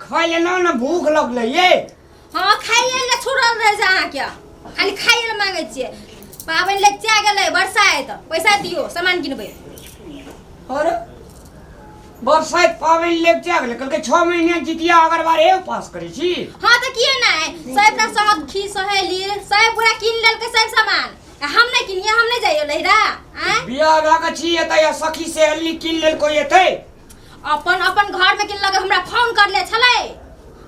खाई लेना ना भूख लगले ये। हां खाइए ले छोड़ल रह जा क्या खाली खाइए ले मांगे छिए पाबन ले चा गेलै बरसाइत पैसा दियो सामान किनबै। अरे बरसाइत पाबन ले चा गेलै कल के 6 महीना जितिया अगर बार ए पास करै छी। हां त किए नै सब ना सहत खी सहेली सब पूरा किन लेल के सब सामान हम नहीं किनिए हम नहीं जाइयो लहरा आ बियाह भाग छी एतै या सखी सहेली किन लेल कोई एतै अपन अपन घर में किन लगे हमरा फोन कर ले छलै।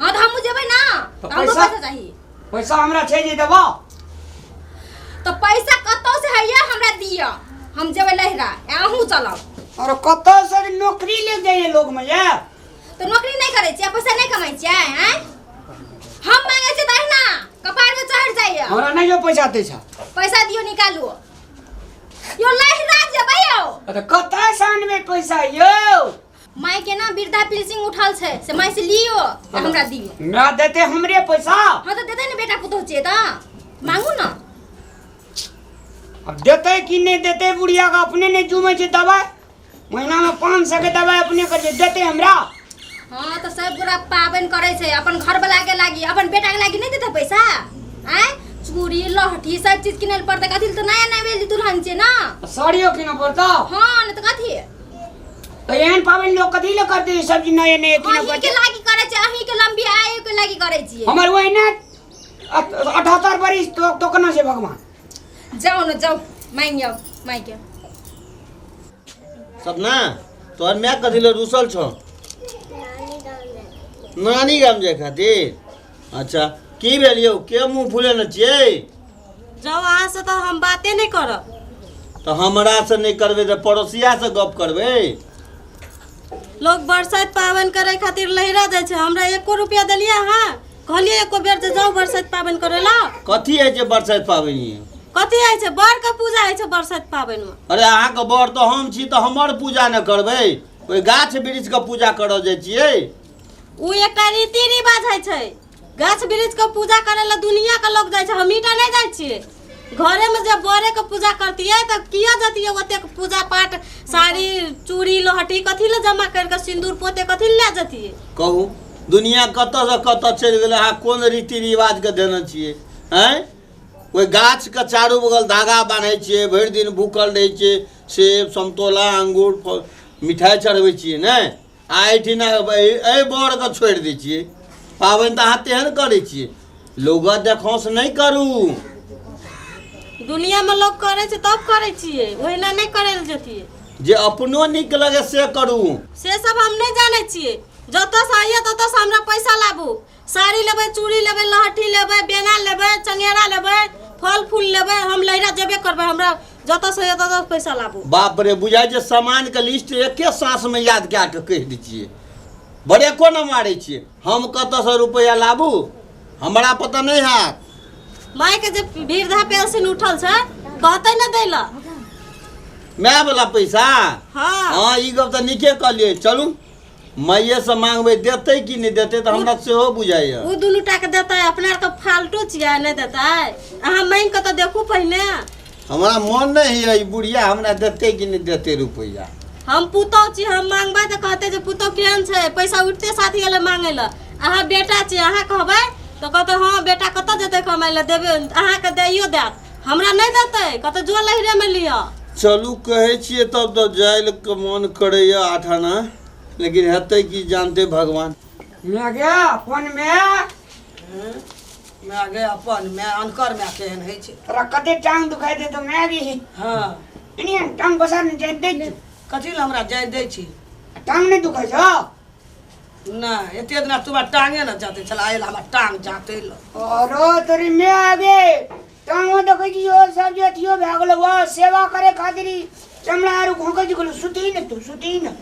हां त हम जेबै ना तो पैसा चाहिए पैसा हमरा छै जे देबो तो पैसा कतो से हैया हमरा दियो हम जेबै लहरा आहू चलब। और कतो से नौकरी ले जाइए लोग में ये तो नौकरी नहीं करे छिए पैसा नहीं कमाई छिए हैं हम मांगे छी दहिना कपार में चढ़ जाइए। हमरा नहीं जो पैसा दे छ पैसा दियो निकालू यो लहरा जेबै यो। अरे कता सान में पैसा यो माई के ना वृद्धा पेंशन उठल छे से माई से लियो हमरा दियो ना देते हमरे पैसा। हां तो देते ने बेटा पुतो छे त मांगू ना अब देते कि नहीं देते बुढ़िया का अपने ने जुमे छे दवाई महीना में 500 के दवाई अपने कर देते हमरा। हां तो सब पूरा पाबन करे छे अपन घर वाला के लागी अपन बेटा के लागी नहीं देते पैसा हैं चूड़ी लहठी सब चीज किनल पड़ते कथि तो नया नया बेली दुल्हन छे ना साड़ियों किन पड़ता। हां न तो कथि तो एहन पाबन लोग कथि ले करते सब चीज नए नए किन अही के लागी करे छे अही के लंबी आयु के लागी करे छी हमर वही ने 78 बरिस तो कना से भगवान जाओ न जाओ मांगियो माई के सपना तोहर मैं कथि ले रुसल छो नानी गाम जाए खातिर। अच्छा की भेलियो के मुंह फूले न छिए जाओ अहाँ से तो हम बातें नहीं करब तो हमरा से नहीं करबे तो पड़ोसिया से गप करबे। लोग बरसात पावन करे खातिर लहरा जाए छे हमरा 1 रुपया देलिए हां कहलिए एको बेर जे जाओ बरसात पावन करे ला। कथि है जे बरसात पाबनी कथि आइ छे बड़ के पूजा आइ छे बरसात पावन में। अरे अहाँ के बड़ तो हम छी तो हमर पूजा न करबे कोई गाछ वृक्ष के पूजा कर जाय छिए उ एकटा रीति रिवाज है छे गाछ वृक्ष के पूजा करे ला दुनिया के लोग जाय छे हम इटा नहीं जाय छिए। घरे में जब बड़े के पूजा करतिए त किया जतिए ओते पूजा पाठ साड़ी चूड़ी लहठी कथि ले जमा करके सिंदूर पोते कथि ले जतिए कहू दुनिया कत से कत चल गेल अहाँ कोन रीति रिवाज के देने छिए हैं कोई गाछ के चारू बगल धागा बांधे छिए भर दिन भूखल रहे छिए सेब संतोला अंगूर मिठाई चढ़वे छिए ने आइठी ना ए बड़ के छोड़ दै छिए पाबन त अहाँ तेहन करे छिए लोग देखौस नहीं करू दुनिया में लोग करे छे तब करे छिए ओहिना नहीं करे ल जतिए जे अपनो निक लगे से करू से सब हम नहीं जाने छिए जत से आइए तत से हमरा पैसा लाबू साड़ी लेबे चूड़ी लेबे लहठी लेबे बेना लेबे चंगेरा लेबे फल फूल लेबे हम लहरा जेबे करबे हमरा जत से तत पैसा लाबू। बाप रे बुझाई जे सामान के लिस्ट एके सांस में याद क्या के कह दी छिए बड़े को न मारे छिए हम कत से रुपया लाबू हमरा पता नहीं है। माई के जब वृद्धा पेंशन उठल छे कहते न देला मैं वाला पैसा हां हां ई गप त निके कहलिए चलू मैये से मांगबे देते कि नहीं देते तो हमरा से हो बुझाइए उ दुनु टा के देता है अपना के फालतू छिया नहीं देता है अहाँ मांग के तो देखू पहले हमरा मन नहीं है बुढ़िया हमरा देते कि नहीं देते रुपया हम पुतो छी हम मांगबे तो कहते जे पुतो केहन छे पैसा उठते साथी गेले मांगे ला अहाँ बेटा छी अहाँ कहबे तो कहते हां बेटा कत जते कमाई ला देबे अहाँ के दैयो देत हमरा नहीं देते कहते जो लहरे में लिया। चलू कहे छिए तब तो जाइल के मन करैया आठाना लेकिन हेतै कि जानते भगवान। मैं गया अपन में मैं गया अपन मैं अनकर में केहन है छे तोरा कते टांग दुखाई दे तो मैं भी हां इनी टांग बसा न जाय दे कथि ल हमरा जाय दै छी टांग नहीं दुखाई छ ना एते दिन तुम्हारा टांगे न जाते चला आइल हमरा टांग जाते ल अरे तोरी मैं आगे टांग में देखै छी ओ सब जे थियो भए गेल वो सेवा करे खातिर चमड़ा आरु घोंकै गेल सुती न तू सुती न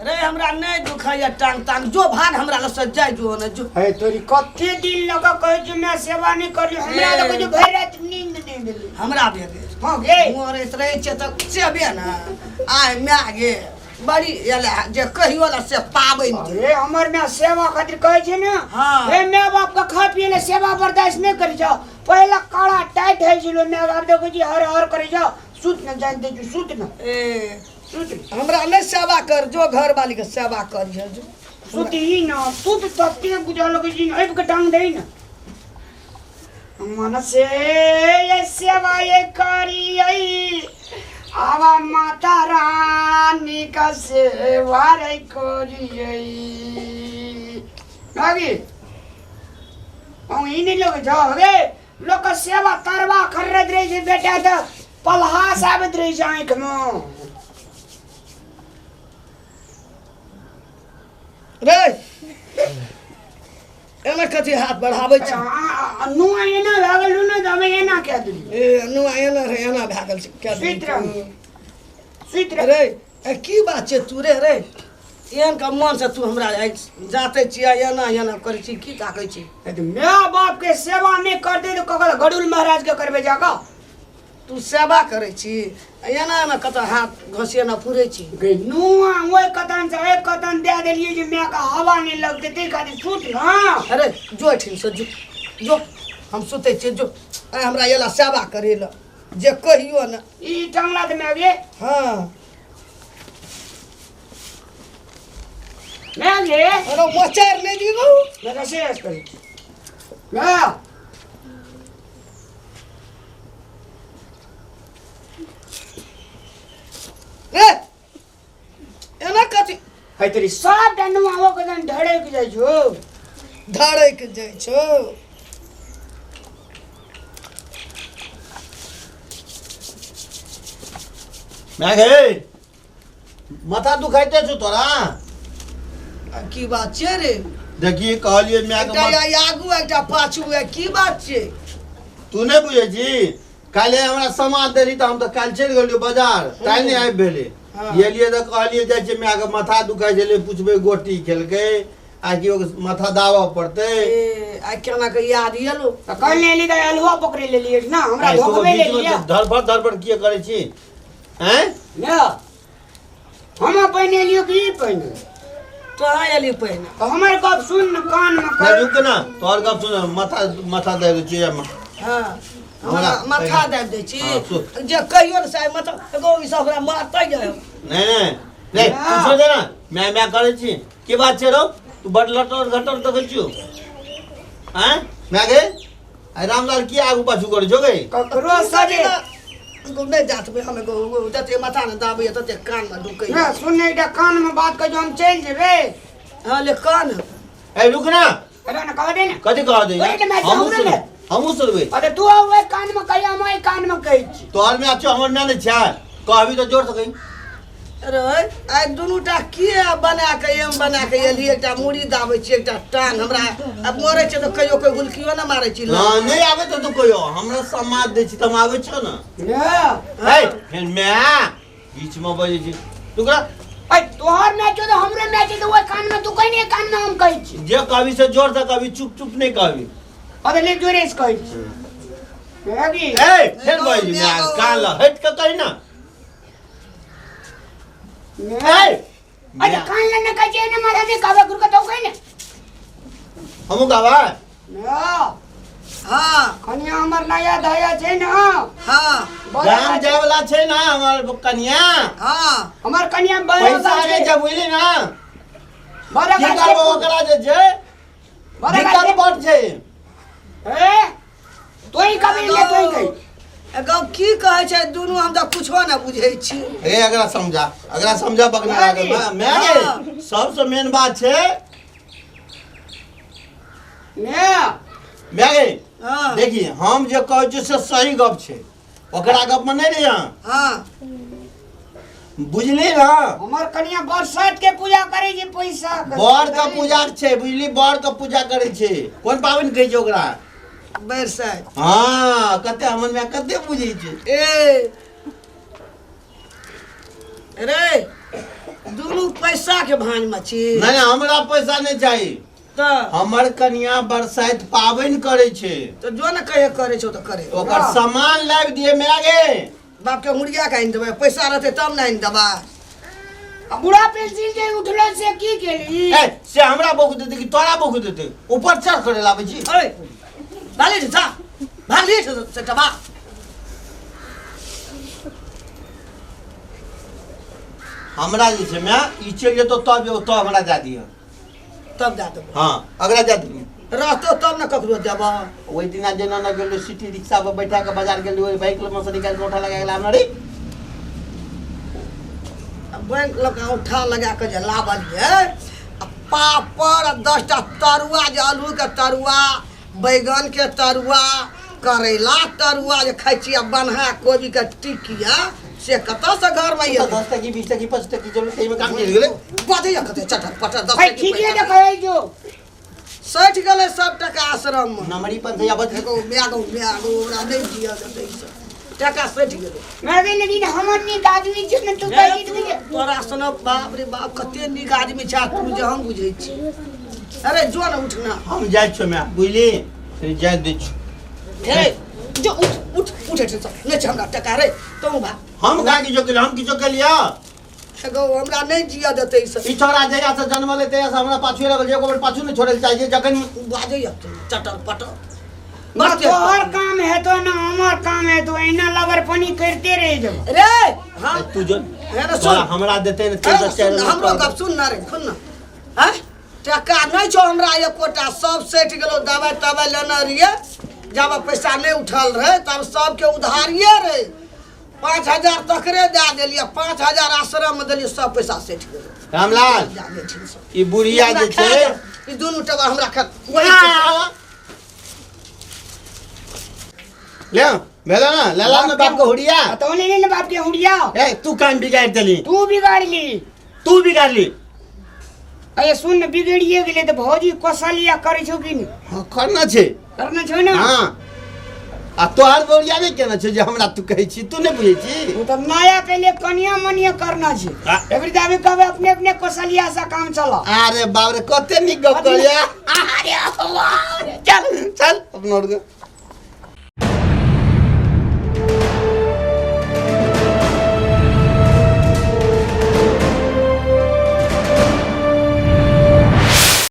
रे हमरा नहीं दुखाया टांग टांग जो भान हमरा ल से जाय जो न जो है तोरी कते दिन लगा कहै छी मैं सेवा नहीं करी हमरा लगे जो भर रात नींद नहीं मिली हमरा भे गे हां गे मोरे रहे छे त सेबे ना आय मैं गे बड़ी एले जे कहियो ला से पाबन अरे हमर में सेवा खातिर कहै छै न हां ए मैं बाप का खा पिए ले सेवा बर्दाश्त नहीं करी जाओ पहला काला टाइट है जिलो मैं बाप देखो जी हर हर करे जाओ सुत न जान दे सुत न ए हमरा ले सेवा कर जो घर वाली के सेवा कर जो सुती ना तू तो तत्ते बुझा लगे जी एक के टांग दे ना मन से ये सेवा ये करी आई आवा माता रानी का सेवा रे करी आई आगे हम इन्हीं लोग जाओ गे लोग का सेवा करवा खर्रद रही है बेटा तो पलहा साबित रही जाए कमो रे एना कथी हाथ बढ़ाबै छी नुआ ये ना लागल नु ना हमें ये ना क्या दी ए नु एना रे एना भागल छी क्या स्वीत्र रे ए की बात छै तू रे रे एहन का मन से तू हमरा जाते छिया एना एना करै छी की ताकै छी मैं बाप के सेवा नहीं कर दे तो कगल गडुल महाराज के करबे जाका तू सेवा करै छी एना एना कत हाथ घसिया ना फुरै छी गई नुआ ओए कतन से एक कतन दे देलिए जे मैं का हवा नहीं लगते ते खातिर छूट ना अरे जो ठिन से जो हम सुते छी जो हमरा एला सेवा करे ल जे कहियो ना ई टंगला त मैं गे हां मैं गे अरे मोचार नहीं दिगो मैं शेष करी मैं रे एना कथी है तेरी सब डनुआ हो कदन ढड़े के जाय छो धाड़े के जाय छो मैं गे माथा दुखाइते छु तोरा की बात छै रे देखिए कहलिए मैं एकटा आगू एकटा पाछू है की बात छै तू नहीं बुझे छी काले हमरा सामान देली त हम त काल चल गेलियो बाजार ताई नहीं आबि भेले ये लिए त कहलिए जाय छै मैं के माथा दुखाइ छले पुछबे गोटी खेलकै आ कि माथा दावा पड़ते ए आ केना के याद येलो त कल ले ली त अलवा पकड़े ले लिए ना हमरा धोखबे ले लिया धरपड़ किए करे छी हैं ले हम पहने लियो की पहने तो आयली पहिने तो हमारे बाप सुन कान में मैं कर रुक ना तोर गप सुन माथा दे दे छी हां हमरा माथा दाब दै छी हाँ, सुन। जे कहियो न साहब माथा एगो ई सब हमरा मारतै जाय नहीं पूछो दे ना मैं करे छी की बात छै रो तू बड़ लटर घटर तो कछु हैं मैं गे आई रामलाल की आगू पाछू करे जो गे ककरो सजे गो नहीं जात में हमें गो जते माथा न दाबे तते कान में ढुकै ना सुनने इटा कान में बात कर जो हम चल जेबे हां ले कान ए रुक ना अरे ना कह दे ना कथी कह दे ओए, मैं जाऊँ ना। हमू सुनबे अरे तू आवे कान में कहिया मैं कान में कहि छी तोर में अच्छो हमर ना छै कहबी तो जोर सकै अरे आई दुनुटा किए बना के एम बना के एली एकटा मुड़ी दाबै छी एकटा टांग हमरा अब मरे छै तो कहियो कोई गुलकियो न मारै छी हां नहीं आवे तो तू कहियो हमरा समाज दे छी तुम आवे छो ना ना ए फिर मैं बीच में बजे छी तू का ए तोहर मैच हो तो हमरे मैच तो वो कान में तू कहि नहीं कान में हम कहि छी जे कभी से जोर से कभी चुप चुप नहीं कहबी अरे ले जोरे से कहि छी लगी ए फिर बजे मैं कान ला हट के कहि ना अरे कान लने कहि छी ने मारा दे कावे गुर का तो कहि ने हमू कहबा ना हां कन्या हमर नया दया छै ना हां गाम जाय वाला छै ना हमर कन्या हां हमर कन्या बड़ा पैसा रे जब बोली ना बड़ा की करबो ओकरा जे छै दिक्कत बड़ छै ए तोई कभी ले तोई गई एगो की कहै छै दुनु हम त कुछो न बुझै छी ए अगला समझा बगना आगे मैं सबसे मेन बात छै ने मैं हां देखिए हम जे कहै छी से सही गप छै ओकरा गप में नहीं रहिया हां बुझली ना हमर कन्या बरसात के पूजा करे छै पैसा बड़ का पूजा छै बुझली बड़ का पूजा करे छै कोन पावन कहै छै ओकरा बरसात हां कते हमन में कते बुझै छै ए रे दुनु पैसा के भान में छी नहीं हमरा पैसा नहीं चाहिए त हमर कन्या बरसाइत पावन करे छै तो जो न कहे करे छो तो करे ओकर सामान लाब दिए मैं आगे बाप के मुड़िया का इन देबे पैसा रहते तब ना इन देबा बुढ़ा पेंसिल जे उठलो से की केली ए से हमरा बोक देते कि तोरा बोक देते ऊपर चढ़ करे लाबै छी अरे भाले जा भाले से टबा हमरा जे छै मैं ई चल जेतो तब तो हमरा जा दियो तब दे देबो। हाँ अगला जा दी रहतो तब न ककरो देबो। वही दिना जेना न गेलो सिटी रिक्शा पर बैठा के बाजार गेलो ओइ बाइक में से निकाल के उठा लगा गेला हमरे बैंक लगा उठा लगा के जे लावलिए पापड़ 10टा तरुआ जे आलू के तरुआ बैगन के तरुआ करेला तरुआ जे खाइ छी बन्हा कोबी के टिकिया से कतऽ से घर में ये 10 टकी 20 टकी 25 टकी चलो सही में काम कर गेले बजे कते चटर पटर 10 भाई ठीक है देखै जो सठ गेलै सब टका आश्रम में नमरी 5000 बच एगो म्यागो ओकरा नहीं दिया जतै टका सठ गेलै। मैं भी लेकिन हमर नी आदमी छै न तू कहि दिए तोरा सुन बाप रे बाप कते नीक आदमी छै तू जे हम बुझै छी। अरे जो न उठना हम जाय छ मैं बुझली फिर जाय दे छ हे जो उठ उठ उठे छ नै छ हमरा टका रे तू बा हम का की जो के हम की जो के लिया एगो हमरा नहीं जिया देतै से ई छोरा जगह से जन्म लेते है हमरा पाछू लगल जे को पाछू नहीं छोड़े चाहिए जखन बाजे चटर पटर ना तोहर काम है तो ना हमर काम है तो एना लबर पानी करते रह जब रे हां तू जो हे रे सुन हमरा देते न अरे सुन, हमरो गप सुन ना रे सुन ना हैं टका नहीं छौ हमरा एकोटा सब सेठ गेलो दवाई तवाई लेना रिए जब पैसा नहीं उठल रहे तब सबके उधारिए रहे 5000 तकरे दे देलिए 5000 आश्रम में देलिए सब पैसा सेठ गेलो रामलाल ई बुढ़िया जे छै ई दुनू टका हमरा खत वही ले भेला ना लाला में बाप को हुड़िया तो ले ले बाप के हुड़िया ए तू कान बिगाड़ देली तू बिगाड़ ली तू बिगाड़ ली अरे सुन बिगड़िए गेले तो भौजी कौशलिया करे छौ कि नहीं हां करना छै करना छौ ना हां आ तोहर बोलिया नहीं केना छै जे हमरा तू कहै छी तू नहीं बुझै छी वो तो नया पहले कनिया मनिया करना छै एवरी दावे कबे अपने अपने कौशलिया से काम चला अरे बाप रे कते निक गप करिया अरे चल चल अपना